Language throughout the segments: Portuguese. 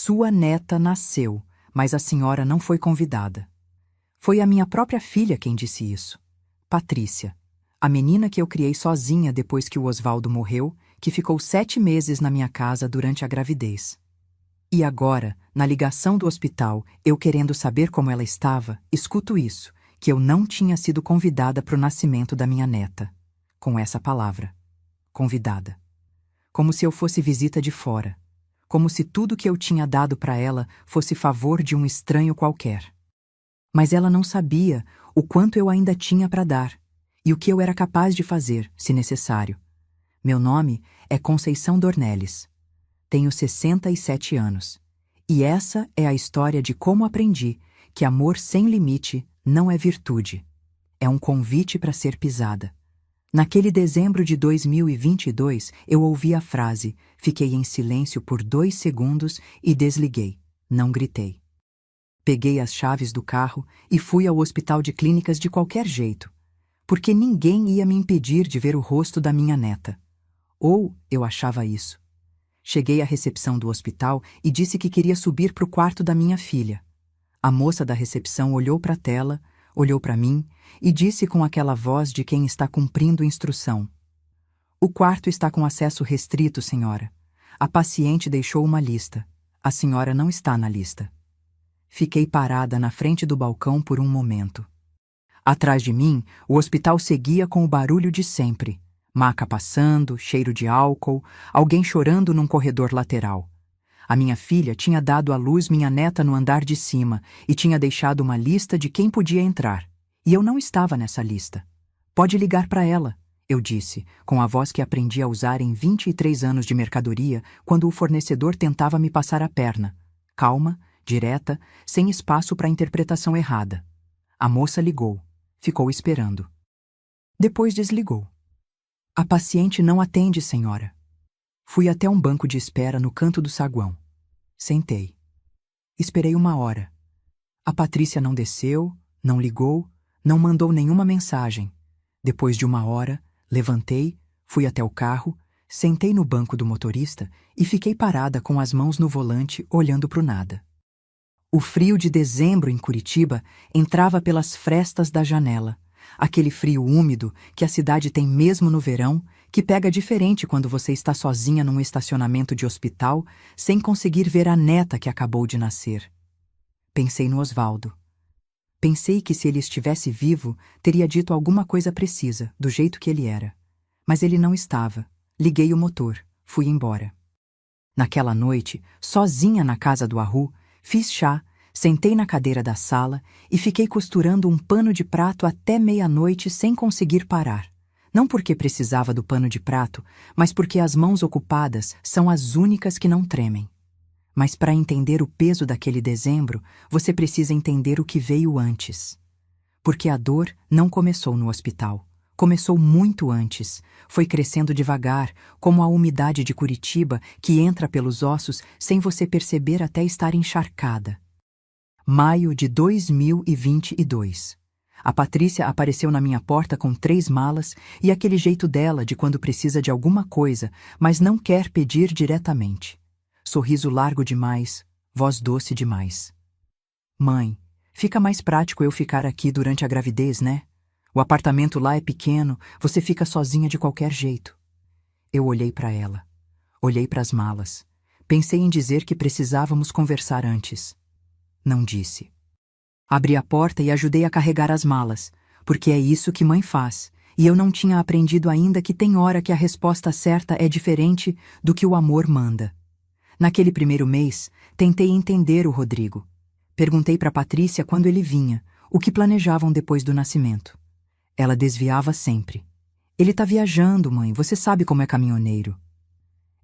Sua neta nasceu, mas a senhora não foi convidada. Foi a minha própria filha quem disse isso. Patrícia, a menina que eu criei sozinha depois que o Osvaldo morreu, que ficou 7 meses na minha casa durante a gravidez. E agora, na ligação do hospital, eu querendo saber como ela estava, escuto isso, que eu não tinha sido convidada para o nascimento da minha neta. Com essa palavra. Convidada. Como se eu fosse visita de fora. Como se tudo que eu tinha dado para ela fosse favor de um estranho qualquer. Mas ela não sabia o quanto eu ainda tinha para dar, e o que eu era capaz de fazer, se necessário. Meu nome é Conceição Dornelles. Tenho 67 anos. E essa é a história de como aprendi que amor sem limite não é virtude. É um convite para ser pisada. Naquele dezembro de 2022, eu ouvi a frase, fiquei em silêncio por 2 segundos e desliguei. Não gritei. Peguei as chaves do carro e fui ao hospital de clínicas de qualquer jeito, porque ninguém ia me impedir de ver o rosto da minha neta. Ou eu achava isso. Cheguei à recepção do hospital e disse que queria subir para o quarto da minha filha. A moça da recepção olhou para a tela, olhou para mim e disse com aquela voz de quem está cumprindo instrução: "O quarto está com acesso restrito, senhora. A paciente deixou uma lista. A senhora não está na lista." Fiquei parada na frente do balcão por um momento. Atrás de mim, o hospital seguia com o barulho de sempre. Maca passando, cheiro de álcool, alguém chorando num corredor lateral. A minha filha tinha dado à luz minha neta no andar de cima e tinha deixado uma lista de quem podia entrar. E eu não estava nessa lista. "Pode ligar para ela", eu disse, com a voz que aprendi a usar em 23 anos de mercadoria quando o fornecedor tentava me passar a perna. Calma, direta, sem espaço para interpretação errada. A moça ligou. Ficou esperando. Depois desligou. "A paciente não atende, senhora." Fui até um banco de espera no canto do saguão. Sentei. Esperei 1 hora. A Patrícia não desceu, não ligou, não mandou nenhuma mensagem. Depois de 1 hora, levantei, fui até o carro, sentei no banco do motorista e fiquei parada com as mãos no volante, olhando para o nada. O frio de dezembro em Curitiba entrava pelas frestas da janela. Aquele frio úmido que a cidade tem mesmo no verão, que pega diferente quando você está sozinha num estacionamento de hospital, sem conseguir ver a neta que acabou de nascer. Pensei no Osvaldo. Pensei que se ele estivesse vivo, teria dito alguma coisa precisa, do jeito que ele era. Mas ele não estava. Liguei o motor. Fui embora. Naquela noite, sozinha na casa do Arru, fiz chá, sentei na cadeira da sala e fiquei costurando um pano de prato até meia-noite sem conseguir parar. Não porque precisava do pano de prato, mas porque as mãos ocupadas são as únicas que não tremem. Mas para entender o peso daquele dezembro, você precisa entender o que veio antes. Porque a dor não começou no hospital. Começou muito antes. Foi crescendo devagar, como a umidade de Curitiba que entra pelos ossos sem você perceber até estar encharcada. Maio de 2022. A Patrícia apareceu na minha porta com 3 malas e aquele jeito dela de quando precisa de alguma coisa, mas não quer pedir diretamente. Sorriso largo demais, voz doce demais. "Mãe, fica mais prático eu ficar aqui durante a gravidez, né? O apartamento lá é pequeno, você fica sozinha de qualquer jeito." Eu olhei para ela. Olhei para as malas. Pensei em dizer que precisávamos conversar antes. Não disse. Abri a porta e ajudei a carregar as malas, porque é isso que mãe faz, e eu não tinha aprendido ainda que tem hora que a resposta certa é diferente do que o amor manda. Naquele primeiro mês, tentei entender o Rodrigo. Perguntei para Patrícia quando ele vinha, o que planejavam depois do nascimento. Ela desviava sempre. "Ele tá viajando, mãe, você sabe como é caminhoneiro."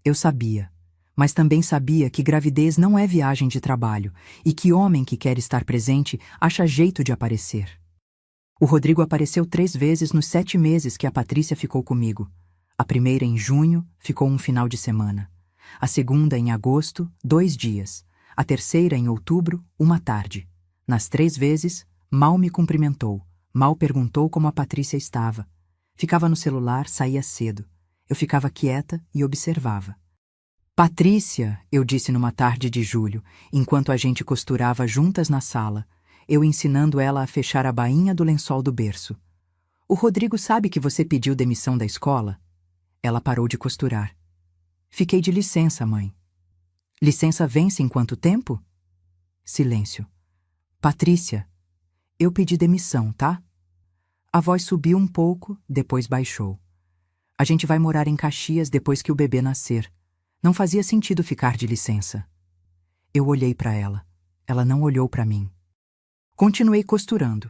Eu sabia, mas também sabia que gravidez não é viagem de trabalho e que homem que quer estar presente acha jeito de aparecer. O Rodrigo apareceu 3 vezes nos 7 meses que a Patrícia ficou comigo. A primeira em junho, ficou um final de semana. A segunda em agosto, 2 dias. A terceira em outubro, 1 tarde. Nas 3 vezes, mal me cumprimentou, mal perguntou como a Patrícia estava. Ficava no celular, saía cedo. Eu ficava quieta e observava. Patrícia, eu disse numa tarde de julho, enquanto a gente costurava juntas na sala, eu ensinando ela a fechar a bainha do lençol do berço. O Rodrigo sabe que você pediu demissão da escola? Ela parou de costurar. Fiquei de licença, mãe. Licença vence em quanto tempo? Silêncio. Patrícia, eu pedi demissão, tá? A voz subiu um pouco, depois baixou. A gente vai morar em Caxias depois que o bebê nascer. Não fazia sentido ficar de licença. Eu olhei para ela. Ela não olhou para mim. Continuei costurando.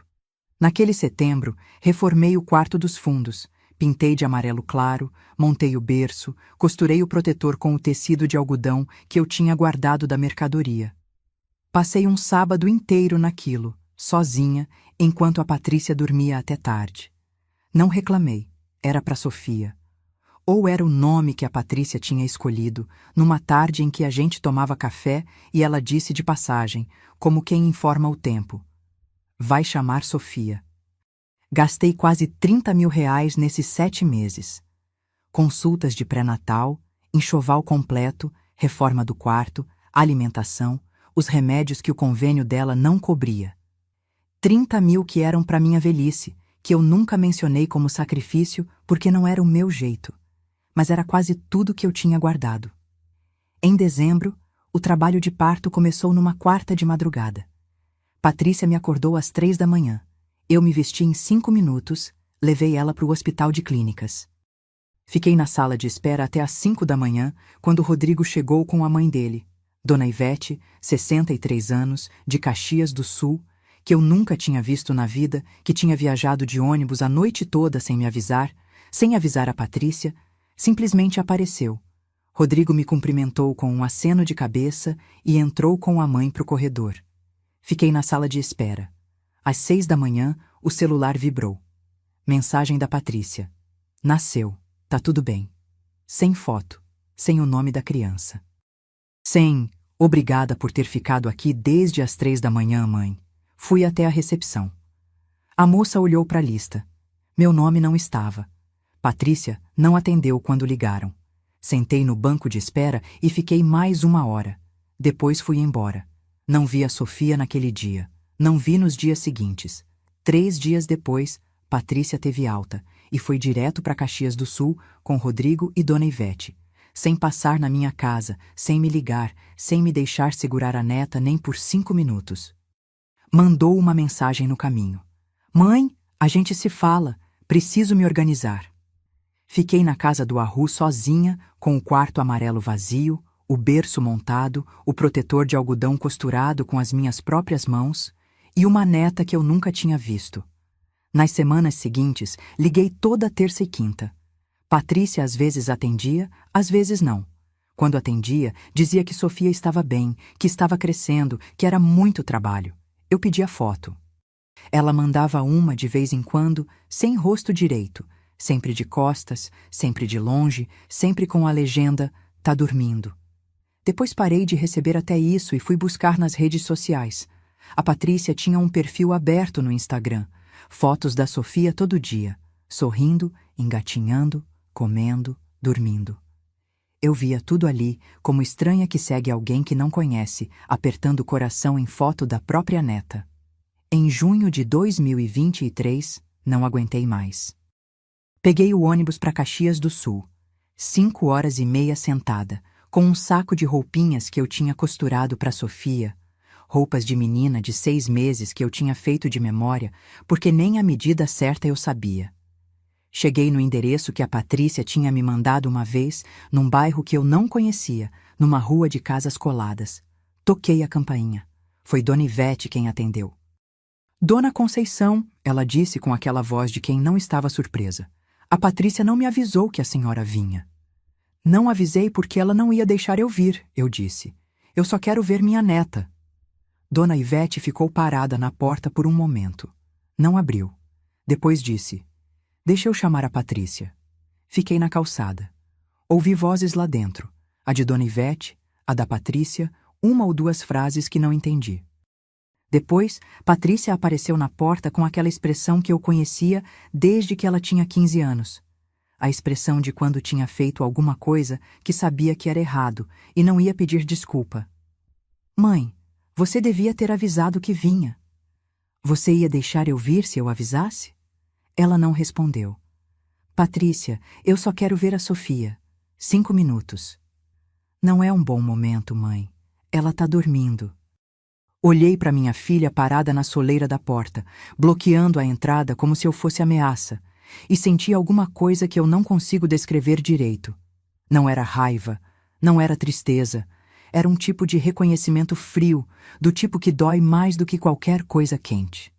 Naquele setembro, reformei o quarto dos fundos, pintei de amarelo claro, montei o berço, costurei o protetor com o tecido de algodão que eu tinha guardado da mercadoria. Passei um sábado inteiro naquilo, sozinha, enquanto a Patrícia dormia até tarde. Não reclamei, era para Sofia. Ou era o nome que a Patrícia tinha escolhido, numa tarde em que a gente tomava café e ela disse de passagem, como quem informa o tempo. Vai chamar Sofia. Gastei quase 30 mil reais nesses 7 meses. Consultas de pré-natal, enxoval completo, reforma do quarto, alimentação, os remédios que o convênio dela não cobria. 30 mil que eram para minha velhice, que eu nunca mencionei como sacrifício porque não era o meu jeito. Mas era quase tudo que eu tinha guardado. Em dezembro, o trabalho de parto começou numa quarta de madrugada. Patrícia me acordou às 3 da manhã. Eu me vesti em 5 minutos, levei ela para o hospital de clínicas. Fiquei na sala de espera até às 5 da manhã, quando o Rodrigo chegou com a mãe dele, Dona Ivete, 63 anos, de Caxias do Sul, que eu nunca tinha visto na vida, que tinha viajado de ônibus a noite toda sem me avisar, sem avisar a Patrícia, simplesmente apareceu. Rodrigo me cumprimentou com um aceno de cabeça e entrou com a mãe para o corredor. Fiquei na sala de espera. Às 6 da manhã, o celular vibrou. Mensagem da Patrícia. Nasceu. Tá tudo bem. Sem foto. Sem o nome da criança. Sem, obrigada por ter ficado aqui desde as 3 da manhã, mãe. Fui até a recepção. A moça olhou para a lista. Meu nome não estava. Patrícia não atendeu quando ligaram. Sentei no banco de espera e fiquei mais 1 hora. Depois fui embora. Não vi a Sofia naquele dia. Não vi nos dias seguintes. 3 dias depois, Patrícia teve alta e foi direto para Caxias do Sul com Rodrigo e Dona Ivete, sem passar na minha casa, sem me ligar, sem me deixar segurar a neta nem por 5 minutos. Mandou uma mensagem no caminho. Mãe, a gente se fala, preciso me organizar. Fiquei na casa do Arru sozinha, com o quarto amarelo vazio, o berço montado, o protetor de algodão costurado com as minhas próprias mãos e uma neta que eu nunca tinha visto. Nas semanas seguintes, liguei toda terça e quinta. Patrícia às vezes atendia, às vezes não. Quando atendia, dizia que Sofia estava bem, que estava crescendo, que era muito trabalho. Eu pedia foto. Ela mandava uma de vez em quando, sem rosto direito, sempre de costas, sempre de longe, sempre com a legenda, tá dormindo. Depois parei de receber até isso e fui buscar nas redes sociais. A Patrícia tinha um perfil aberto no Instagram, fotos da Sofia todo dia, sorrindo, engatinhando, comendo, dormindo. Eu via tudo ali, como estranha que segue alguém que não conhece, apertando o coração em foto da própria neta. Em junho de 2023, não aguentei mais. Peguei o ônibus para Caxias do Sul. 5 horas e meia sentada, com um saco de roupinhas que eu tinha costurado para Sofia, roupas de menina de 6 meses que eu tinha feito de memória, porque nem a medida certa eu sabia. Cheguei no endereço que a Patrícia tinha me mandado uma vez, num bairro que eu não conhecia, numa rua de casas coladas. Toquei a campainha. Foi Dona Ivete quem atendeu. Dona Conceição, ela disse com aquela voz de quem não estava surpresa. A Patrícia não me avisou que a senhora vinha. Não avisei porque ela não ia deixar eu vir, eu disse. Eu só quero ver minha neta. Dona Ivete ficou parada na porta por um momento. Não abriu. Depois disse, deixa eu chamar a Patrícia. Fiquei na calçada. Ouvi vozes lá dentro. A de Dona Ivete, a da Patrícia, 1 ou 2 frases que não entendi. Depois, Patrícia apareceu na porta com aquela expressão que eu conhecia desde que ela tinha 15 anos. a expressão de quando tinha feito alguma coisa que sabia que era errado e não ia pedir desculpa. Mãe, você devia ter avisado que vinha. Você ia deixar eu vir se eu avisasse? Ela não respondeu. Patrícia, eu só quero ver a Sofia. 5 minutos. Não é um bom momento, mãe. Ela tá dormindo. Olhei para minha filha parada na soleira da porta, bloqueando a entrada como se eu fosse ameaça, e senti alguma coisa que eu não consigo descrever direito. Não era raiva, não era tristeza, era um tipo de reconhecimento frio, do tipo que dói mais do que qualquer coisa quente.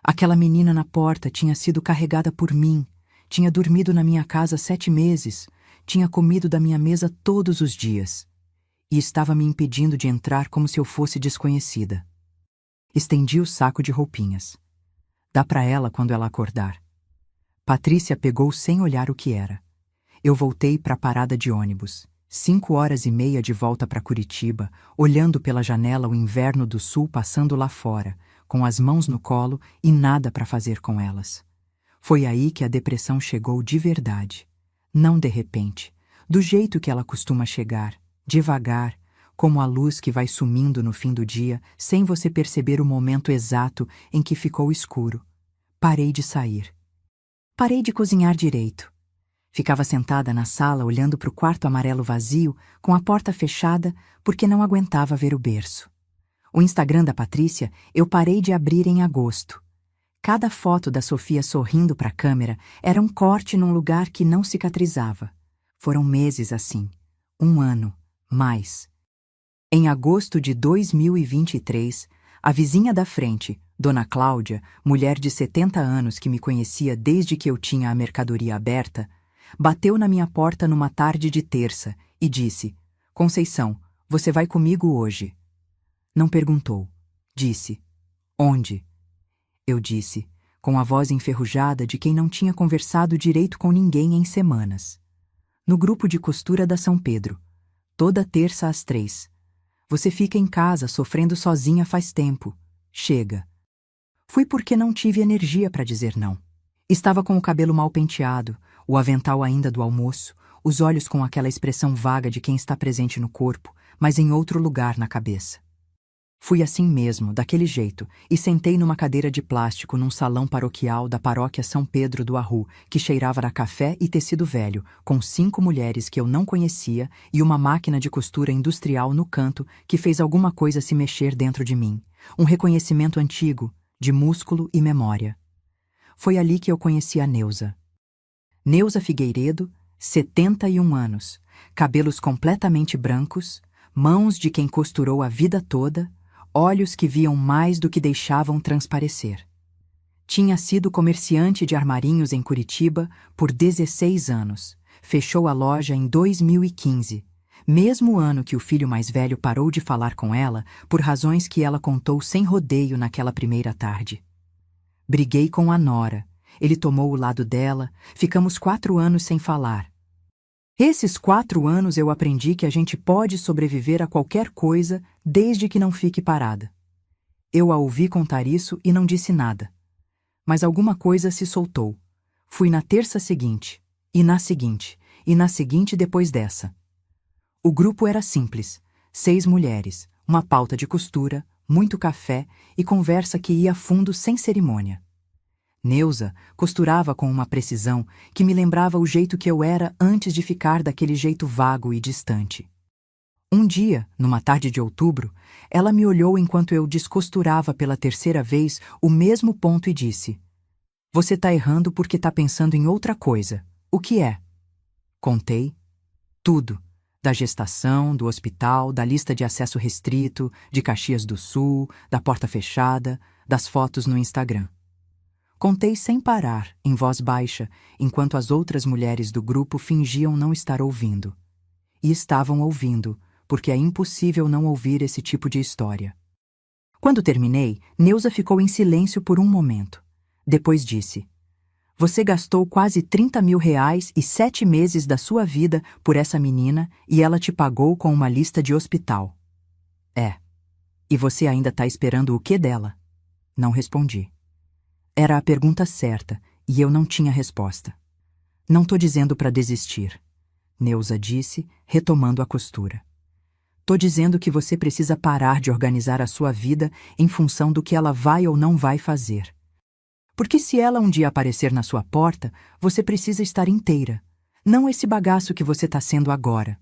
Aquela menina na porta tinha sido carregada por mim, tinha dormido na minha casa 7 meses, tinha comido da minha mesa todos os dias, e estava me impedindo de entrar como se eu fosse desconhecida. Estendi o saco de roupinhas. Dá para ela quando ela acordar. Patrícia pegou sem olhar o que era. Eu voltei para a parada de ônibus. 5h30 de volta para Curitiba, olhando pela janela o inverno do sul passando lá fora, com as mãos no colo e nada para fazer com elas. Foi aí que a depressão chegou de verdade. Não de repente, do jeito que ela costuma chegar, devagar, como a luz que vai sumindo no fim do dia, sem você perceber o momento exato em que ficou escuro. Parei de sair. Parei de cozinhar direito. Ficava sentada na sala olhando para o quarto amarelo vazio, com a porta fechada, porque não aguentava ver o berço. O Instagram da Patrícia eu parei de abrir em agosto. Cada foto da Sofia sorrindo para a câmera era um corte num lugar que não cicatrizava. Foram meses assim. 1 ano. Mais. Em agosto de 2023, a vizinha da frente, Dona Cláudia, mulher de 70 anos que me conhecia desde que eu tinha a mercadoria aberta, bateu na minha porta numa tarde de terça e disse: Conceição, você vai comigo hoje. Não perguntou. Disse: Onde? Eu disse, com a voz enferrujada de quem não tinha conversado direito com ninguém em semanas. No grupo de costura da São Pedro. Toda terça às 3. Você fica em casa sofrendo sozinha faz tempo. Chega. Fui porque não tive energia para dizer não. Estava com o cabelo mal penteado, o avental ainda do almoço, os olhos com aquela expressão vaga de quem está presente no corpo, mas em outro lugar na cabeça. Fui assim mesmo, daquele jeito, e sentei numa cadeira de plástico num salão paroquial da paróquia São Pedro do Arru, que cheirava a café e tecido velho, com 5 mulheres que eu não conhecia e uma máquina de costura industrial no canto que fez alguma coisa se mexer dentro de mim. Um reconhecimento antigo, de músculo e memória. Foi ali que eu conheci a Neuza. Neuza Figueiredo, 71 anos, cabelos completamente brancos, mãos de quem costurou a vida toda, olhos que viam mais do que deixavam transparecer. Tinha sido comerciante de armarinhos em Curitiba por 16 anos. Fechou a loja em 2015, mesmo ano que o filho mais velho parou de falar com ela por razões que ela contou sem rodeio naquela primeira tarde. Briguei com a nora. Ele tomou o lado dela, ficamos 4 anos sem falar. Esses 4 anos eu aprendi que a gente pode sobreviver a qualquer coisa desde que não fique parada. Eu a ouvi contar isso e não disse nada. Mas alguma coisa se soltou. Fui na terça seguinte, e na seguinte, e na seguinte depois dessa. O grupo era simples, 6 mulheres, uma pauta de costura, muito café e conversa que ia a fundo sem cerimônia. Neuza costurava com uma precisão que me lembrava o jeito que eu era antes de ficar daquele jeito vago e distante. Um dia, numa tarde de outubro, ela me olhou enquanto eu descosturava pela 3ª vez o mesmo ponto e disse: Você tá errando porque tá pensando em outra coisa. O que é? Contei. Tudo. Da gestação, do hospital, da lista de acesso restrito, de Caxias do Sul, da porta fechada, das fotos no Instagram. Contei sem parar, em voz baixa, enquanto as outras mulheres do grupo fingiam não estar ouvindo. E estavam ouvindo, porque é impossível não ouvir esse tipo de história. Quando terminei, Neuza ficou em silêncio por um momento. Depois disse: Você gastou quase 30 mil reais e 7 meses da sua vida por essa menina e ela te pagou com uma lista de hospital. É. E você ainda tá esperando o quê dela? Não respondi. Era a pergunta certa, e eu não tinha resposta. Não tô dizendo para desistir, Neuza disse, retomando a costura. Tô dizendo que você precisa parar de organizar a sua vida em função do que ela vai ou não vai fazer. Porque se ela um dia aparecer na sua porta, você precisa estar inteira, não esse bagaço que você está sendo agora.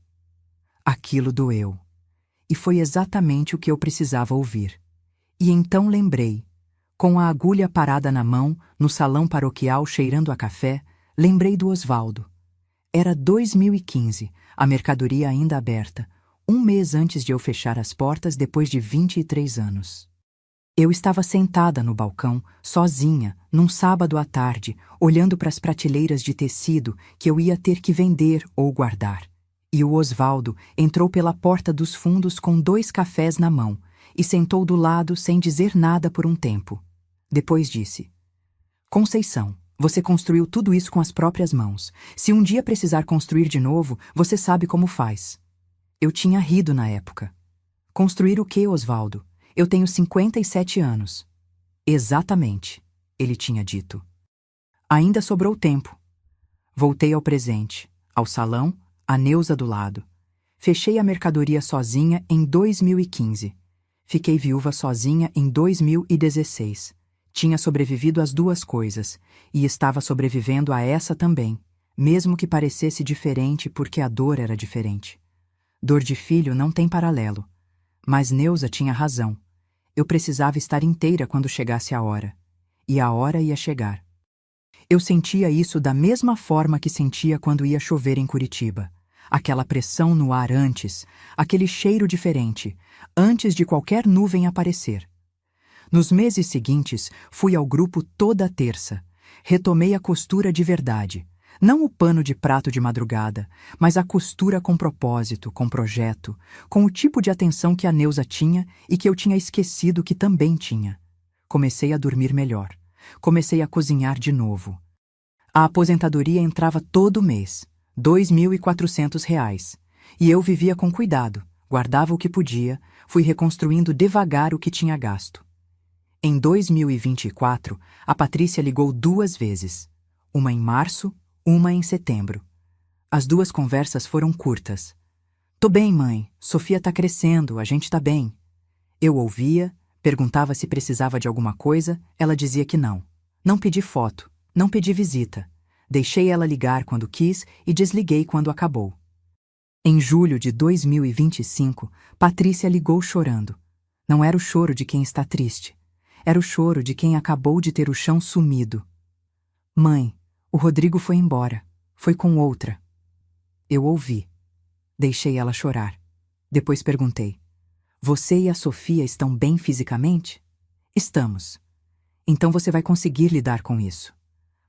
Aquilo doeu. E foi exatamente o que eu precisava ouvir. E então lembrei, com a agulha parada na mão, no salão paroquial cheirando a café, lembrei do Osvaldo. Era 2015, a mercadoria ainda aberta, um mês antes de eu fechar as portas depois de 23 anos. Eu estava sentada no balcão, sozinha, num sábado à tarde, olhando para as prateleiras de tecido que eu ia ter que vender ou guardar. E o Osvaldo entrou pela porta dos fundos com 2 cafés na mão e sentou do lado sem dizer nada por um tempo. Depois disse: Conceição, você construiu tudo isso com as próprias mãos. Se um dia precisar construir de novo, você sabe como faz. Eu tinha rido na época. Construir o quê, Osvaldo? Eu tenho 57 anos. Exatamente, ele tinha dito. Ainda sobrou tempo. Voltei ao presente, ao salão, a Neuza do lado. Fechei a mercadoria sozinha em 2015. Fiquei viúva sozinha em 2016. Tinha sobrevivido às 2 coisas, e estava sobrevivendo a essa também, mesmo que parecesse diferente porque a dor era diferente. Dor de filho não tem paralelo. Mas Neuza tinha razão. Eu precisava estar inteira quando chegasse a hora. E a hora ia chegar. Eu sentia isso da mesma forma que sentia quando ia chover em Curitiba. Aquela pressão no ar antes, aquele cheiro diferente, antes de qualquer nuvem aparecer. Nos meses seguintes, fui ao grupo toda terça. Retomei a costura de verdade. Não o pano de prato de madrugada, mas a costura com propósito, com projeto, com o tipo de atenção que a Neuza tinha e que eu tinha esquecido que também tinha. Comecei a dormir melhor. Comecei a cozinhar de novo. A aposentadoria entrava todo mês, R$ 2.400, e eu vivia com cuidado, guardava o que podia, fui reconstruindo devagar o que tinha gasto. Em 2024, a Patrícia ligou 2 vezes, uma em março, uma em setembro. As 2 conversas foram curtas. Tô bem, mãe. Sofia tá crescendo, a gente tá bem. Eu ouvia, perguntava se precisava de alguma coisa, ela dizia que não. Não pedi foto, não pedi visita. Deixei ela ligar quando quis e desliguei quando acabou. Em julho de 2025, Patrícia ligou chorando. Não era o choro de quem está triste. Era o choro de quem acabou de ter o chão sumido. Mãe, o Rodrigo foi embora. Foi com outra. Eu ouvi. Deixei ela chorar. Depois perguntei: Você e a Sofia estão bem fisicamente? Estamos. Então você vai conseguir lidar com isso.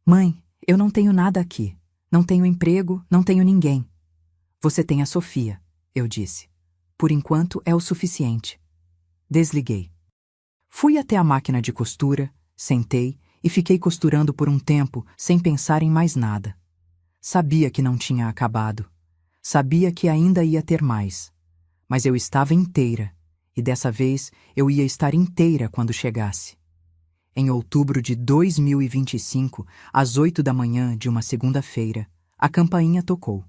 Mãe, eu não tenho nada aqui. Não tenho emprego, não tenho ninguém. Você tem a Sofia, eu disse. Por enquanto é o suficiente. Desliguei. Fui até a máquina de costura, sentei e fiquei costurando por um tempo sem pensar em mais nada. Sabia que não tinha acabado. Sabia que ainda ia ter mais. Mas eu estava inteira, e dessa vez eu ia estar inteira quando chegasse. Em outubro de 2025, às 8 da manhã de uma segunda-feira, a campainha tocou.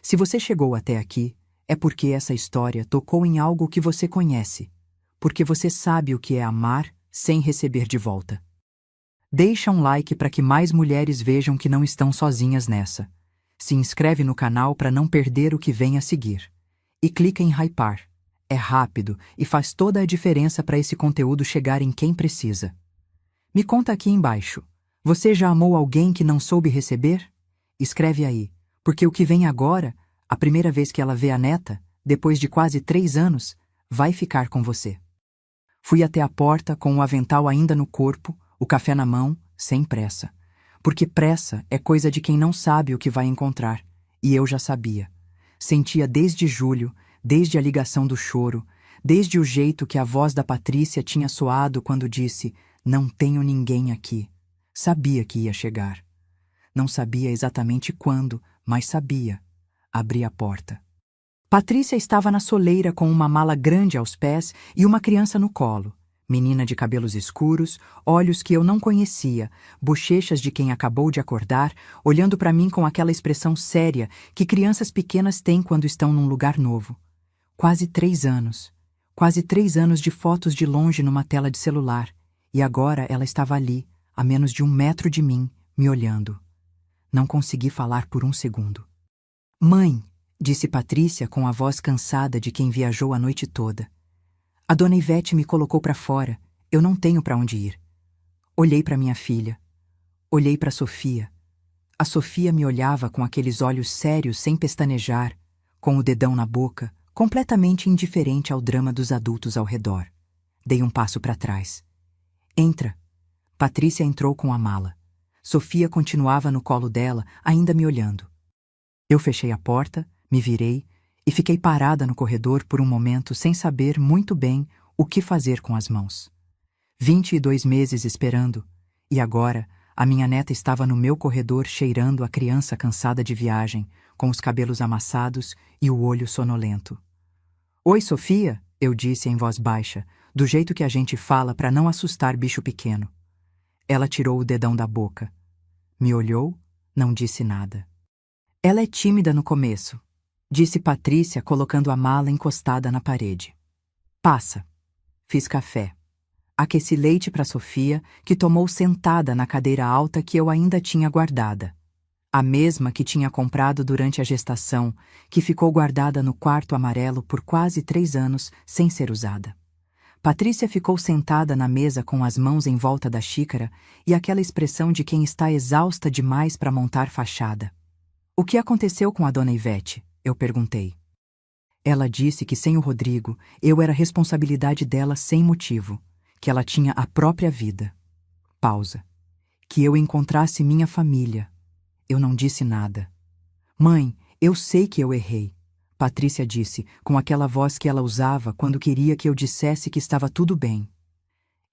Se você chegou até aqui, é porque essa história tocou em algo que você conhece, porque você sabe o que é amar sem receber de volta. Deixa um like para que mais mulheres vejam que não estão sozinhas nessa. Se inscreve no canal para não perder o que vem a seguir. E clica em hypar. É rápido e faz toda a diferença para esse conteúdo chegar em quem precisa. Me conta aqui embaixo. Você já amou alguém que não soube receber? Escreve aí, porque o que vem agora, a primeira vez que ela vê a neta, depois de quase 3 anos, vai ficar com você. Fui até a porta com o avental ainda no corpo, o café na mão, sem pressa. Porque pressa é coisa de quem não sabe o que vai encontrar. E eu já sabia. Sentia desde julho, desde a ligação do choro, desde o jeito que a voz da Patrícia tinha soado quando disse: Não tenho ninguém aqui. Sabia que ia chegar. Não sabia exatamente quando, mas sabia. Abri a porta. Patrícia estava na soleira com uma mala grande aos pés e uma criança no colo. Menina de cabelos escuros, olhos que eu não conhecia, bochechas de quem acabou de acordar, olhando para mim com aquela expressão séria que crianças pequenas têm quando estão num lugar novo. Quase 3 anos. Quase 3 anos de fotos de longe numa tela de celular. E agora ela estava ali, a menos de 1 metro de mim, me olhando. Não consegui falar por 1 segundo. Mãe, disse Patrícia com a voz cansada de quem viajou a noite toda. A dona Ivete me colocou para fora. Eu não tenho para onde ir. Olhei para minha filha. Olhei para Sofia. A Sofia me olhava com aqueles olhos sérios sem pestanejar, com o dedão na boca, completamente indiferente ao drama dos adultos ao redor. Dei um passo para trás. Entra. Patrícia entrou com a mala. Sofia continuava no colo dela, ainda me olhando. Eu fechei a porta, me virei e fiquei parada no corredor por um momento sem saber muito bem o que fazer com as mãos. 22 meses esperando, e agora a minha neta estava no meu corredor cheirando a criança cansada de viagem, com os cabelos amassados e o olho sonolento. Oi, Sofia, eu disse em voz baixa, do jeito que a gente fala para não assustar bicho pequeno. Ela tirou o dedão da boca. Me olhou, não disse nada. Ela é tímida no começo, disse Patrícia colocando a mala encostada na parede. Passa. Fiz café. Aqueci leite para Sofia, que tomou sentada na cadeira alta que eu ainda tinha guardada. A mesma que tinha comprado durante a gestação, que ficou guardada no quarto amarelo por quase 3 anos sem ser usada. Patrícia ficou sentada na mesa com as mãos em volta da xícara e aquela expressão de quem está exausta demais para montar fachada. O que aconteceu com a dona Ivete? Eu perguntei. Ela disse que sem o Rodrigo, eu era responsabilidade dela sem motivo, que ela tinha a própria vida. Pausa. Que eu encontrasse minha família. Eu não disse nada. Mãe, eu sei que eu errei, Patrícia disse, com aquela voz que ela usava quando queria que eu dissesse que estava tudo bem.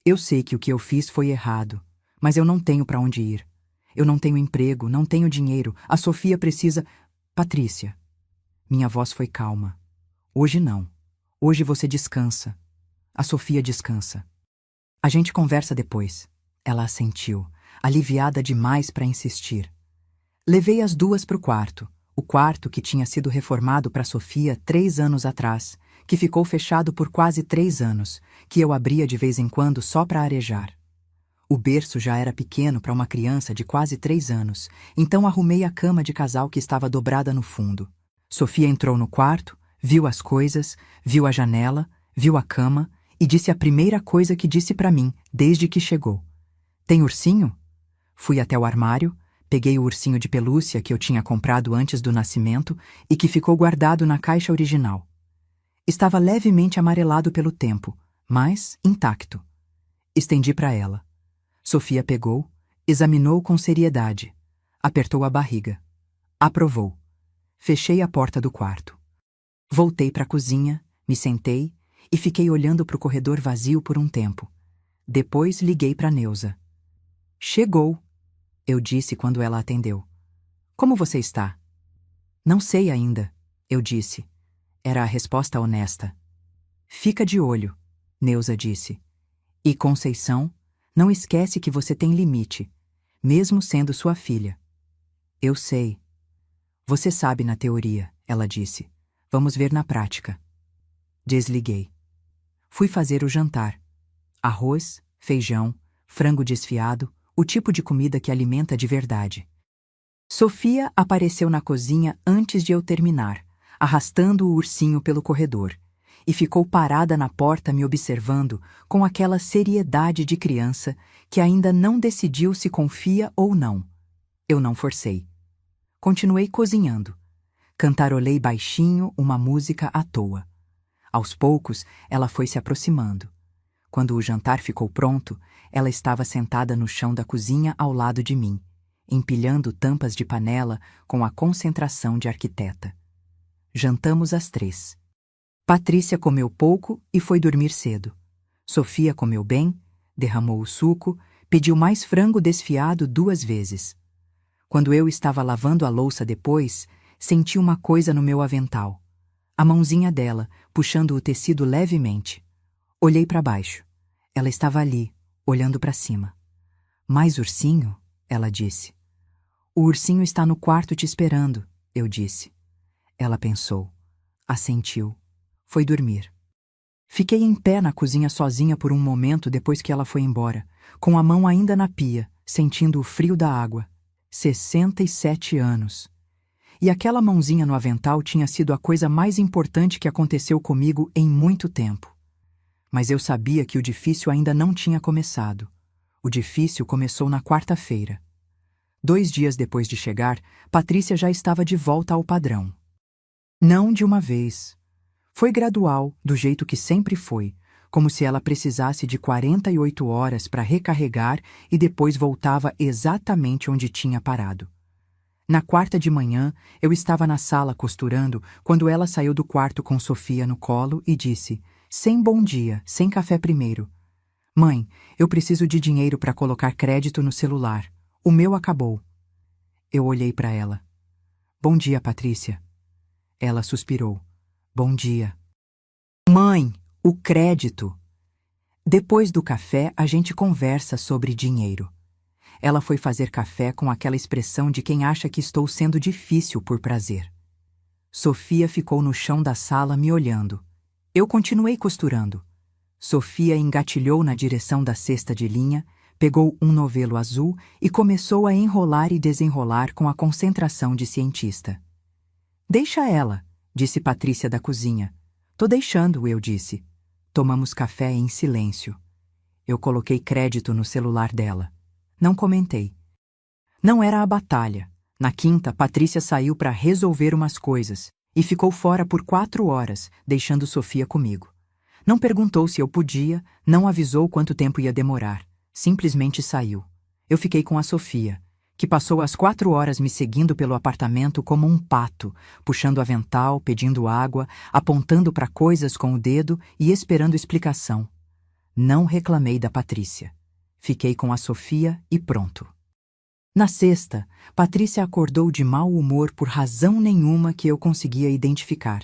Eu sei que o que eu fiz foi errado, mas eu não tenho para onde ir. Eu não tenho emprego, não tenho dinheiro. A Sofia precisa... Patrícia. Minha voz foi calma. Hoje não. Hoje você descansa. A Sofia descansa. A gente conversa depois. Ela assentiu, aliviada demais para insistir. Levei as duas para o quarto que tinha sido reformado para Sofia 3 anos atrás, que ficou fechado por quase 3 anos, que eu abria de vez em quando só para arejar. O berço já era pequeno para uma criança de quase 3 anos, então arrumei a cama de casal que estava dobrada no fundo. Sofia entrou no quarto, viu as coisas, viu a janela, viu a cama e disse a primeira coisa que disse para mim desde que chegou. Tem ursinho? Fui até o armário, peguei o ursinho de pelúcia que eu tinha comprado antes do nascimento e que ficou guardado na caixa original. Estava levemente amarelado pelo tempo, mas intacto. Estendi para ela. Sofia pegou, examinou com seriedade, apertou a barriga. Aprovou. Fechei a porta do quarto. Voltei para a cozinha, me sentei e fiquei olhando para o corredor vazio por um tempo. Depois liguei para Neuza. Chegou, eu disse quando ela atendeu. Como você está? Não sei ainda, eu disse. Era a resposta honesta. Fica de olho, Neuza disse. E Conceição, não esquece que você tem limite, mesmo sendo sua filha. Eu sei. Você sabe na teoria, ela disse. Vamos ver na prática. Desliguei. Fui fazer o jantar. Arroz, feijão, frango desfiado, o tipo de comida que alimenta de verdade. Sofia apareceu na cozinha antes de eu terminar, arrastando o ursinho pelo corredor, e ficou parada na porta me observando com aquela seriedade de criança que ainda não decidiu se confia ou não. Eu não forcei. Continuei cozinhando. Cantarolei baixinho uma música à toa. Aos poucos, ela foi se aproximando. Quando o jantar ficou pronto, ela estava sentada no chão da cozinha ao lado de mim, empilhando tampas de panela com a concentração de arquiteta. Jantamos às 3. Patrícia comeu pouco e foi dormir cedo. Sofia comeu bem, derramou o suco, pediu mais frango desfiado 2 vezes. Quando eu estava lavando a louça depois, senti uma coisa no meu avental. A mãozinha dela, puxando o tecido levemente. Olhei para baixo. Ela estava ali, olhando para cima. Mais ursinho? Ela disse. O ursinho está no quarto te esperando, eu disse. Ela pensou. Assentiu. Foi dormir. Fiquei em pé na cozinha sozinha por um momento depois que ela foi embora, com a mão ainda na pia, sentindo o frio da água. 67 anos. E aquela mãozinha no avental tinha sido a coisa mais importante que aconteceu comigo em muito tempo. Mas eu sabia que o difícil ainda não tinha começado. O difícil começou na quarta-feira. 2 dias depois de chegar, Patrícia já estava de volta ao padrão. Não de uma vez. Foi gradual, do jeito que sempre foi, como se ela precisasse de 48 horas para recarregar e depois voltava exatamente onde tinha parado. Na quarta de manhã, eu estava na sala costurando quando ela saiu do quarto com Sofia no colo e disse, sem bom dia, sem café primeiro. Mãe, eu preciso de dinheiro para colocar crédito no celular. O meu acabou. Eu olhei para ela. Bom dia, Patrícia. Ela suspirou. Bom dia. Mãe, o crédito. Depois do café, a gente conversa sobre dinheiro. Ela foi fazer café com aquela expressão de quem acha que estou sendo difícil por prazer. Sofia ficou no chão da sala me olhando. Eu continuei costurando. Sofia engatilhou na direção da cesta de linha, pegou um novelo azul e começou a enrolar e desenrolar com a concentração de cientista. Deixa ela, disse Patrícia da cozinha. Tô deixando, eu disse. Tomamos café em silêncio. Eu coloquei crédito no celular dela. Não comentei. Não era a batalha. Na quinta, Patrícia saiu para resolver umas coisas e ficou fora por 4 horas, deixando Sofia comigo. Não perguntou se eu podia, não avisou quanto tempo ia demorar. Simplesmente saiu. Eu fiquei com a Sofia, que passou as 4 horas me seguindo pelo apartamento como um pato, puxando avental, pedindo água, apontando para coisas com o dedo e esperando explicação. Não reclamei da Patrícia. Fiquei com a Sofia e pronto. Na sexta, Patrícia acordou de mau humor por razão nenhuma que eu conseguia identificar.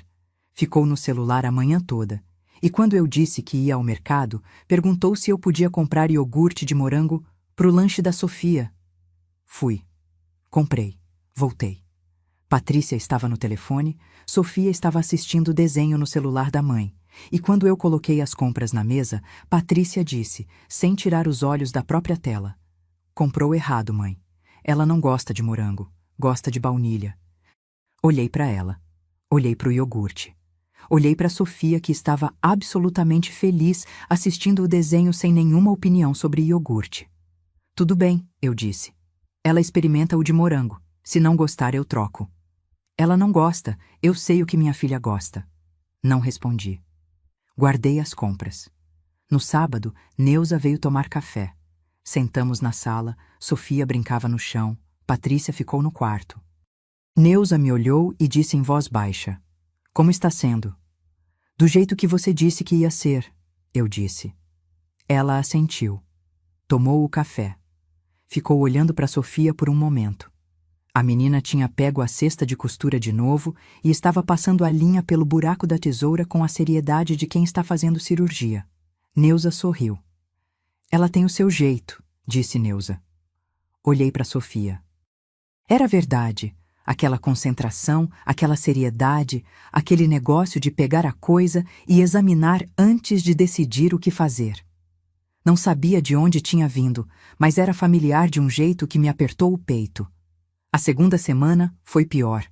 Ficou no celular a manhã toda, e quando eu disse que ia ao mercado, perguntou se eu podia comprar iogurte de morango pro lanche da Sofia. Fui. Comprei. Voltei. Patrícia estava no telefone, Sofia estava assistindo desenho no celular da mãe. E quando eu coloquei as compras na mesa, Patrícia disse, sem tirar os olhos da própria tela. Comprou errado, mãe. Ela não gosta de morango, gosta de baunilha. Olhei para ela. Olhei para o iogurte. Olhei para Sofia, que estava absolutamente feliz assistindo o desenho sem nenhuma opinião sobre iogurte. Tudo bem, eu disse. Ela experimenta o de morango. Se não gostar, eu troco. Ela não gosta, eu sei o que minha filha gosta. Não respondi. Guardei as compras. No sábado, Neuza veio tomar café. Sentamos na sala, Sofia brincava no chão, Patrícia ficou no quarto. Neuza me olhou e disse em voz baixa. Como está sendo? Do jeito que você disse que ia ser, eu disse. Ela assentiu. Tomou o café. Ficou olhando para Sofia por um momento. A menina tinha pego a cesta de costura de novo e estava passando a linha pelo buraco da tesoura com a seriedade de quem está fazendo cirurgia. Neuza sorriu. Ela tem o seu jeito, disse Neuza. Olhei para Sofia. Era verdade. Aquela concentração, aquela seriedade, aquele negócio de pegar a coisa e examinar antes de decidir o que fazer. Não sabia de onde tinha vindo, mas era familiar de um jeito que me apertou o peito. A segunda semana foi pior.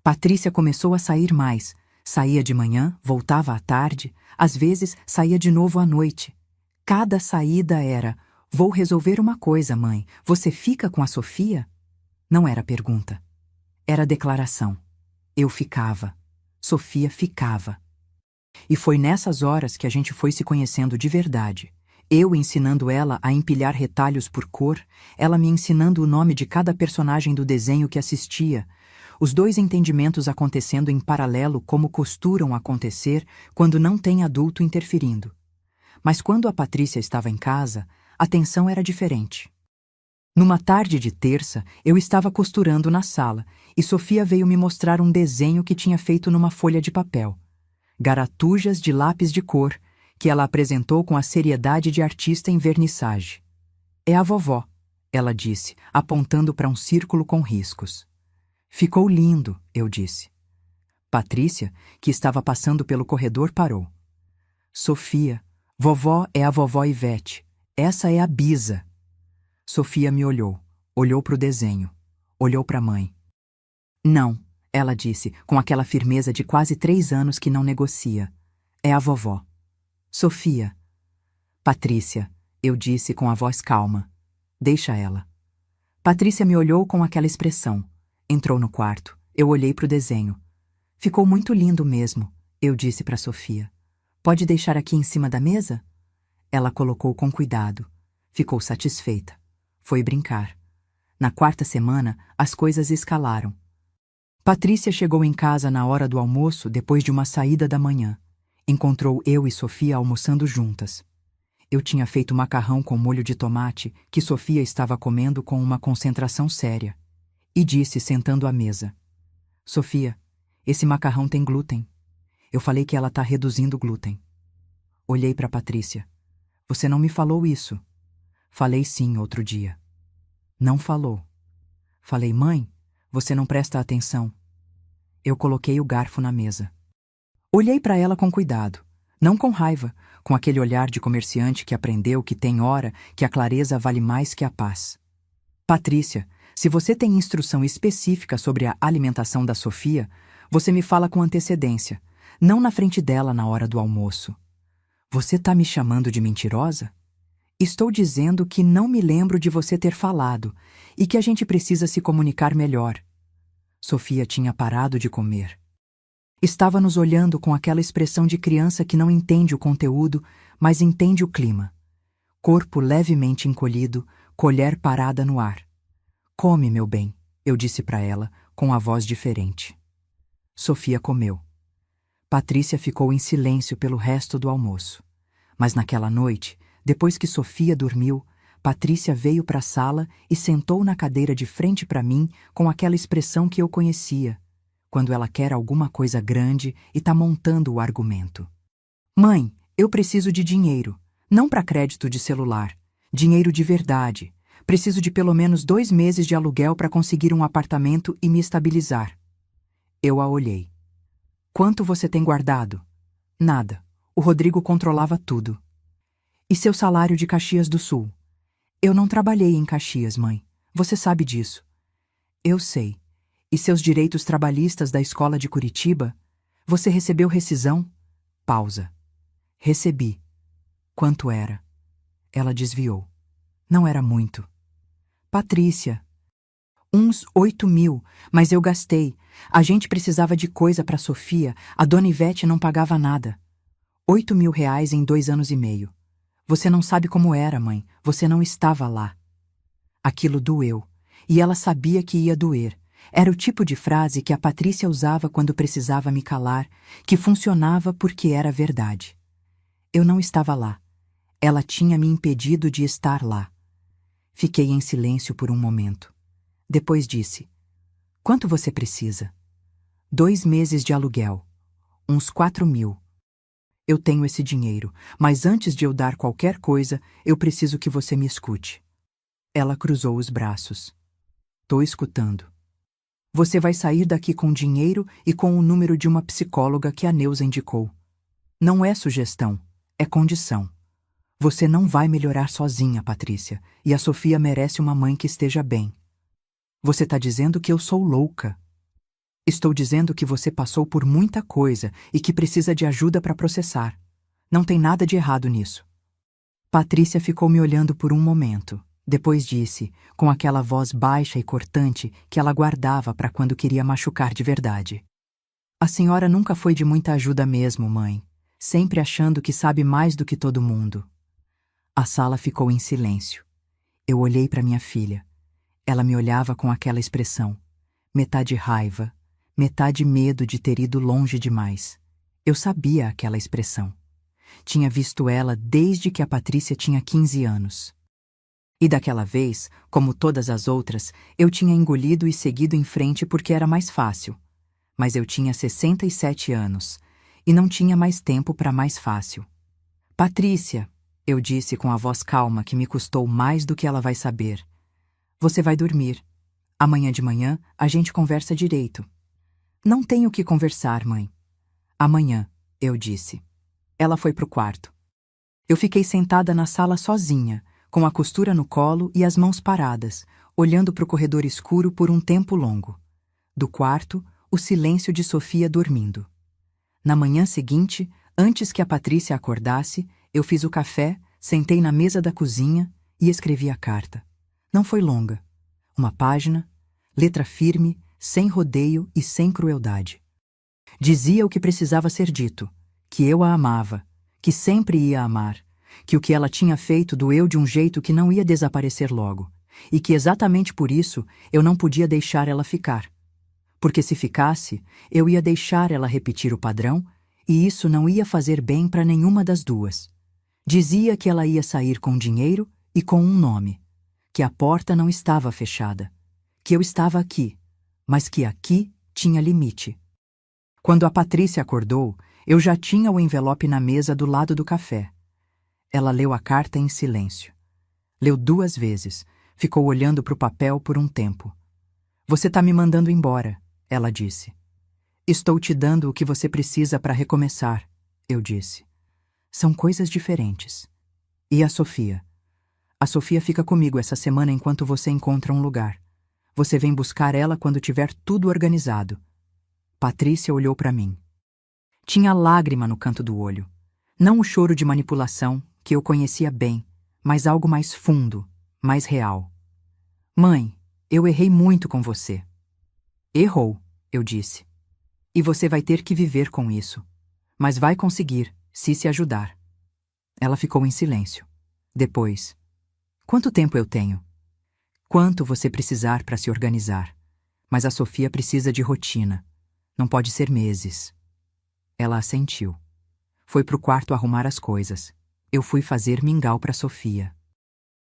Patrícia começou a sair mais. Saía de manhã, voltava à tarde, às vezes saía de novo à noite. Cada saída era, vou resolver uma coisa, mãe, você fica com a Sofia? Não era pergunta. Era declaração. Eu ficava. Sofia ficava. E foi nessas horas que a gente foi se conhecendo de verdade. Eu ensinando ela a empilhar retalhos por cor, ela me ensinando o nome de cada personagem do desenho que assistia, os dois entendimentos acontecendo em paralelo como costuram acontecer quando não tem adulto interferindo. Mas quando a Patrícia estava em casa, a tensão era diferente. Numa tarde de terça, eu estava costurando na sala e Sofia veio me mostrar um desenho que tinha feito numa folha de papel. Garatujas de lápis de cor, que ela apresentou com a seriedade de artista em vernissage. É a vovó, ela disse, apontando para um círculo com riscos. Ficou lindo, eu disse. Patrícia, que estava passando pelo corredor, parou. Sofia, vovó é a vovó Ivete. Essa é a Bisa. Sofia me olhou para o desenho, olhou para a mãe. Não, ela disse, com aquela firmeza de quase 3 anos que não negocia. É a vovó. Sofia. Patrícia, eu disse com a voz calma. Deixa ela. Patrícia me olhou com aquela expressão. Entrou no quarto. Eu olhei para o desenho. Ficou muito lindo mesmo, eu disse para Sofia. Pode deixar aqui em cima da mesa? Ela colocou com cuidado. Ficou satisfeita. Foi brincar. Na 4ª semana, as coisas escalaram. Patrícia chegou em casa na hora do almoço depois de uma saída da manhã. Encontrou eu e Sofia almoçando juntas. Eu tinha feito macarrão com molho de tomate que Sofia estava comendo com uma concentração séria. E disse, sentando à mesa. Sofia, esse macarrão tem glúten. Eu falei que ela está reduzindo o glúten. Olhei para Patrícia. Você não me falou isso. Falei sim outro dia. Não falou. Falei, mãe, você não presta atenção. Eu coloquei o garfo na mesa. Olhei para ela com cuidado, não com raiva, com aquele olhar de comerciante que aprendeu que tem hora que a clareza vale mais que a paz. Patrícia, se você tem instrução específica sobre a alimentação da Sofia, você me fala com antecedência, não na frente dela na hora do almoço. Você está me chamando de mentirosa? Estou dizendo que não me lembro de você ter falado e que a gente precisa se comunicar melhor. Sofia tinha parado de comer. Estava nos olhando com aquela expressão de criança que não entende o conteúdo, mas entende o clima. Corpo levemente encolhido, colher parada no ar. Come, meu bem, eu disse para ela, com a voz diferente. Sofia comeu. Patrícia ficou em silêncio pelo resto do almoço. Mas naquela noite, depois que Sofia dormiu, Patrícia veio para a sala e sentou na cadeira de frente para mim com aquela expressão que eu conhecia, quando ela quer alguma coisa grande e está montando o argumento. Mãe, eu preciso de dinheiro, não para crédito de celular, dinheiro de verdade. Preciso de pelo menos 2 meses de aluguel para conseguir um apartamento e me estabilizar. Eu a olhei. Quanto você tem guardado? Nada. O Rodrigo controlava tudo. E seu salário de Caxias do Sul? Eu não trabalhei em Caxias, mãe. Você sabe disso. Eu sei. E seus direitos trabalhistas da escola de Curitiba? Você recebeu rescisão? Pausa. Recebi. Quanto era? Ela desviou. Não era muito. Patrícia. Uns 8.000, mas eu gastei. A gente precisava de coisa para Sofia, a dona Ivete não pagava nada. 8.000 reais em 2 anos e meio. Você não sabe como era, mãe. Você não estava lá. Aquilo doeu. E ela sabia que ia doer. Era o tipo de frase que a Patrícia usava quando precisava me calar, que funcionava porque era verdade. Eu não estava lá. Ela tinha me impedido de estar lá. Fiquei em silêncio por um momento. Depois disse, quanto você precisa? 2 meses de aluguel. Uns 4.000. Eu tenho esse dinheiro, mas antes de eu dar qualquer coisa, eu preciso que você me escute. Ela cruzou os braços. Tô escutando. Você vai sair daqui com dinheiro e com o número de uma psicóloga que a Neuza indicou. Não é sugestão, é condição. Você não vai melhorar sozinha, Patrícia, e a Sofia merece uma mãe que esteja bem. Você está dizendo que eu sou louca. Estou dizendo que você passou por muita coisa e que precisa de ajuda para processar. Não tem nada de errado nisso. Patrícia ficou me olhando por um momento. Depois disse, com aquela voz baixa e cortante que ela guardava para quando queria machucar de verdade. A senhora nunca foi de muita ajuda mesmo, mãe. Sempre achando que sabe mais do que todo mundo. A sala ficou em silêncio. Eu olhei para minha filha. Ela me olhava com aquela expressão. Metade raiva, metade medo de ter ido longe demais. Eu sabia aquela expressão. Tinha visto ela desde que a Patrícia tinha 15 anos. E daquela vez, como todas as outras, eu tinha engolido e seguido em frente porque era mais fácil. Mas eu tinha 67 anos e não tinha mais tempo para mais fácil. Patrícia, eu disse com a voz calma que me custou mais do que ela vai saber. Você vai dormir. Amanhã de manhã a gente conversa direito. Não tenho o que conversar, mãe. Amanhã, eu disse. Ela foi pro quarto. Eu fiquei sentada na sala sozinha, com a costura no colo e as mãos paradas, olhando pro corredor escuro por um tempo longo. Do quarto, o silêncio de Sofia dormindo. Na manhã seguinte, antes que a Patrícia acordasse, eu fiz o café, sentei na mesa da cozinha e escrevi a carta. Não foi longa. Uma página, letra firme, sem rodeio e sem crueldade. Dizia o que precisava ser dito, que eu a amava, que sempre ia amar, que o que ela tinha feito doeu de um jeito que não ia desaparecer logo, e que exatamente por isso eu não podia deixar ela ficar. Porque se ficasse, eu ia deixar ela repetir o padrão, e isso não ia fazer bem para nenhuma das duas. Dizia que ela ia sair com dinheiro e com um nome, que a porta não estava fechada, que eu estava aqui, mas que aqui tinha limite. Quando a Patrícia acordou, eu já tinha o envelope na mesa do lado do café. Ela leu a carta em silêncio. Leu 2 vezes, ficou olhando para o papel por um tempo. Você está me mandando embora, ela disse. Estou te dando o que você precisa para recomeçar, eu disse. São coisas diferentes. E a Sofia? A Sofia fica comigo essa semana enquanto você encontra um lugar. Você vem buscar ela quando tiver tudo organizado. Patrícia olhou para mim. Tinha lágrima no canto do olho. Não o choro de manipulação, que eu conhecia bem, mas algo mais fundo, mais real. Mãe, eu errei muito com você. Errou, eu disse. E você vai ter que viver com isso. Mas vai conseguir, se ajudar. Ela ficou em silêncio. Depois, quanto tempo eu tenho? Quanto você precisar para se organizar. Mas a Sofia precisa de rotina. Não pode ser meses. Ela assentiu. Foi pro quarto arrumar as coisas. Eu fui fazer mingau para Sofia.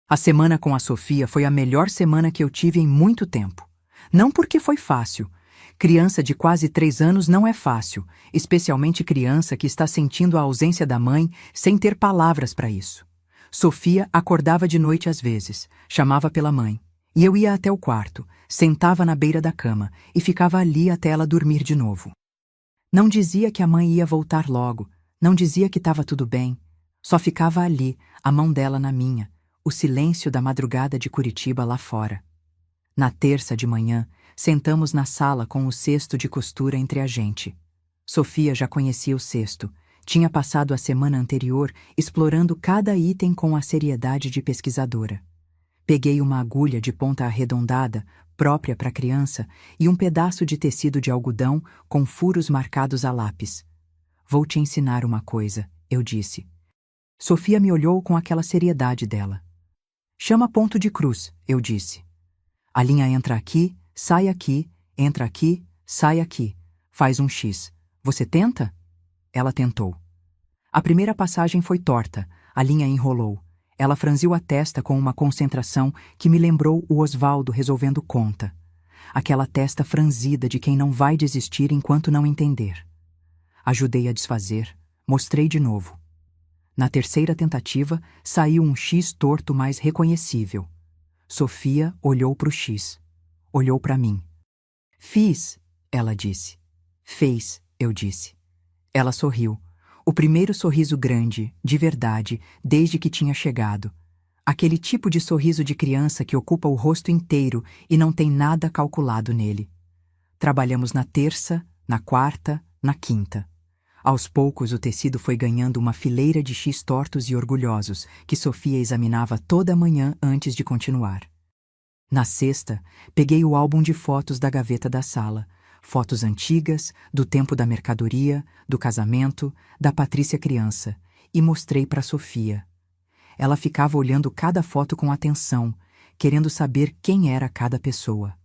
A semana com a Sofia foi a melhor semana que eu tive em muito tempo. Não porque foi fácil. Criança de quase 3 anos não é fácil, especialmente criança que está sentindo a ausência da mãe sem ter palavras para isso. Sofia acordava de noite às vezes, chamava pela mãe, e eu ia até o quarto, sentava na beira da cama e ficava ali até ela dormir de novo. Não dizia que a mãe ia voltar logo, não dizia que estava tudo bem, só ficava ali, a mão dela na minha, o silêncio da madrugada de Curitiba lá fora. Na terça de manhã, sentamos na sala com o cesto de costura entre a gente. Sofia já conhecia o cesto. Tinha passado a semana anterior explorando cada item com a seriedade de pesquisadora. Peguei uma agulha de ponta arredondada, própria para criança, e um pedaço de tecido de algodão com furos marcados a lápis. Vou te ensinar uma coisa, eu disse. Sofia me olhou com aquela seriedade dela. Chama ponto de cruz, eu disse. A linha entra aqui, sai aqui, entra aqui, sai aqui. Faz um X. Você tenta? Ela tentou. A primeira passagem foi torta, a linha enrolou. Ela franziu a testa com uma concentração que me lembrou o Osvaldo resolvendo conta. Aquela testa franzida de quem não vai desistir enquanto não entender. Ajudei a desfazer, mostrei de novo. Na terceira tentativa, saiu um X torto mais reconhecível. Sofia olhou para o X. Olhou para mim. Fiz, ela disse. Fez, eu disse. Ela sorriu. O primeiro sorriso grande, de verdade, desde que tinha chegado. Aquele tipo de sorriso de criança que ocupa o rosto inteiro e não tem nada calculado nele. Trabalhamos na terça, na quarta, na quinta. Aos poucos o tecido foi ganhando uma fileira de X tortos e orgulhosos que Sofia examinava toda manhã antes de continuar. Na sexta, peguei o álbum de fotos da gaveta da sala. Fotos antigas, do tempo da mercadoria, do casamento, da Patrícia criança, e mostrei para Sofia. Ela ficava olhando cada foto com atenção, querendo saber quem era cada pessoa.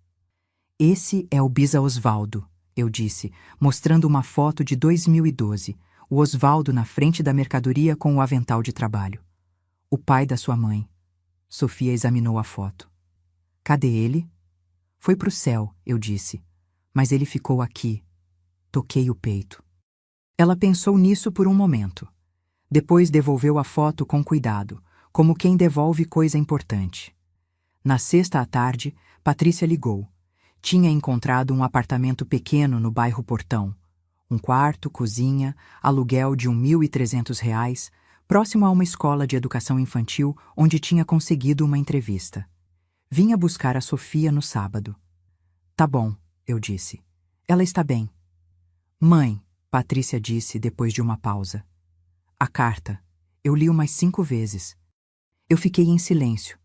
Esse é o Bisa Osvaldo, eu disse, mostrando uma foto de 2012, o Osvaldo na frente da mercadoria com o avental de trabalho. O pai da sua mãe. Sofia examinou a foto. Cadê ele? Foi pro céu, eu disse. Mas ele ficou aqui. Toquei o peito. Ela pensou nisso por um momento. Depois devolveu a foto com cuidado, como quem devolve coisa importante. Na sexta à tarde, Patrícia ligou. Tinha encontrado um apartamento pequeno no bairro Portão. Um quarto, cozinha, aluguel de R$ 1.300, próximo a uma escola de educação infantil onde tinha conseguido uma entrevista. Vinha buscar a Sofia no sábado. Tá bom, eu disse. Ela está bem. Mãe, Patrícia disse depois de uma pausa. A carta. Eu li umas 5 vezes. Eu fiquei em silêncio.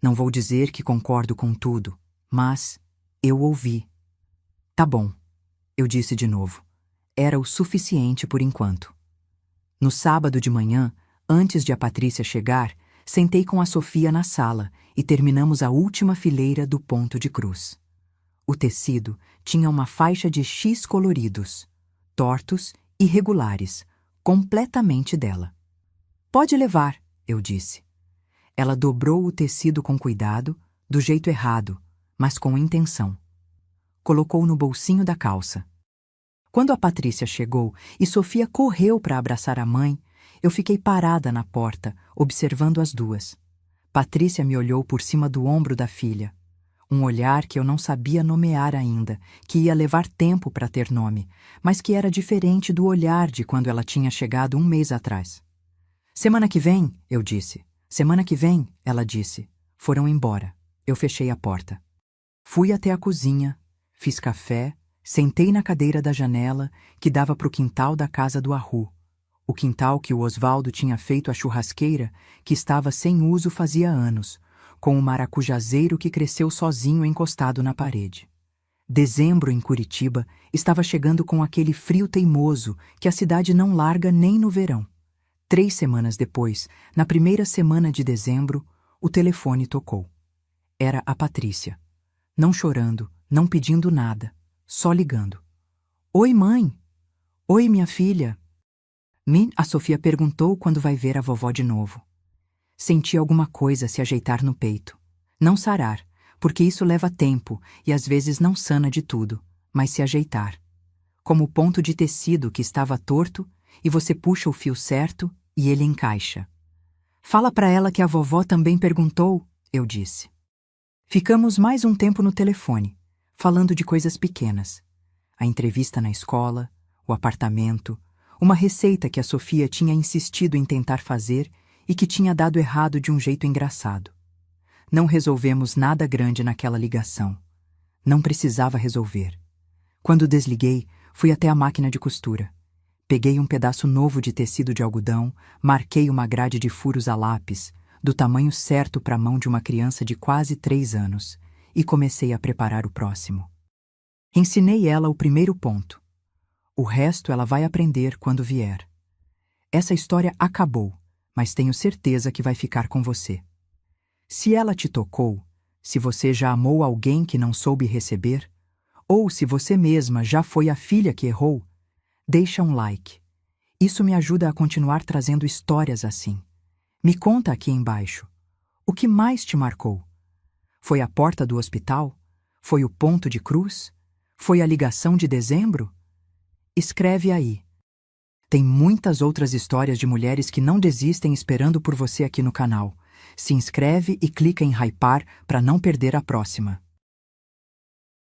Não vou dizer que concordo com tudo, mas eu ouvi. Tá bom, eu disse de novo. Era o suficiente por enquanto. No sábado de manhã, antes de a Patrícia chegar, sentei com a Sofia na sala e terminamos a última fileira do ponto de cruz. O tecido tinha uma faixa de X coloridos, tortos e regulares, completamente dela. Pode levar, eu disse. Ela dobrou o tecido com cuidado, do jeito errado, mas com intenção. Colocou no bolsinho da calça. Quando a Patrícia chegou e Sofia correu para abraçar a mãe, eu fiquei parada na porta, observando as duas. Patrícia me olhou por cima do ombro da filha. Um olhar que eu não sabia nomear ainda, que ia levar tempo para ter nome, mas que era diferente do olhar de quando ela tinha chegado 1 mês atrás. Semana que vem, eu disse. Semana que vem, ela disse. Foram embora. Eu fechei a porta. Fui até a cozinha, fiz café, sentei na cadeira da janela que dava para o quintal da casa do Arru. O quintal que o Osvaldo tinha feito a churrasqueira, que estava sem uso fazia anos, com o maracujazeiro que cresceu sozinho encostado na parede. Dezembro em Curitiba estava chegando com aquele frio teimoso que a cidade não larga nem no verão. 3 semanas depois, na primeira semana de dezembro, o telefone tocou. Era a Patrícia. Não chorando, não pedindo nada, só ligando. Oi, mãe! Oi, minha filha! A Sofia perguntou quando vai ver a vovó de novo. Senti alguma coisa se ajeitar no peito. Não sarar, porque isso leva tempo e às vezes não sana de tudo, mas se ajeitar. Como o ponto de tecido que estava torto e você puxa o fio certo e ele encaixa. Fala para ela que a vovó também perguntou, eu disse. Ficamos mais um tempo no telefone, falando de coisas pequenas. A entrevista na escola, o apartamento, uma receita que a Sofia tinha insistido em tentar fazer e que tinha dado errado de um jeito engraçado. Não resolvemos nada grande naquela ligação. Não precisava resolver. Quando desliguei, fui até a máquina de costura. Peguei um pedaço novo de tecido de algodão, marquei uma grade de furos a lápis, do tamanho certo para a mão de uma criança de quase 3 anos, e comecei a preparar o próximo. Ensinei ela o primeiro ponto. O resto ela vai aprender quando vier. Essa história acabou, mas tenho certeza que vai ficar com você. Se ela te tocou, se você já amou alguém que não soube receber, ou se você mesma já foi a filha que errou, deixa um like. Isso me ajuda a continuar trazendo histórias assim. Me conta aqui embaixo. O que mais te marcou? Foi a porta do hospital? Foi o ponto de cruz? Foi a ligação de dezembro? Escreve aí. Tem muitas outras histórias de mulheres que não desistem esperando por você aqui no canal. Se inscreve e clica em hypar para não perder a próxima.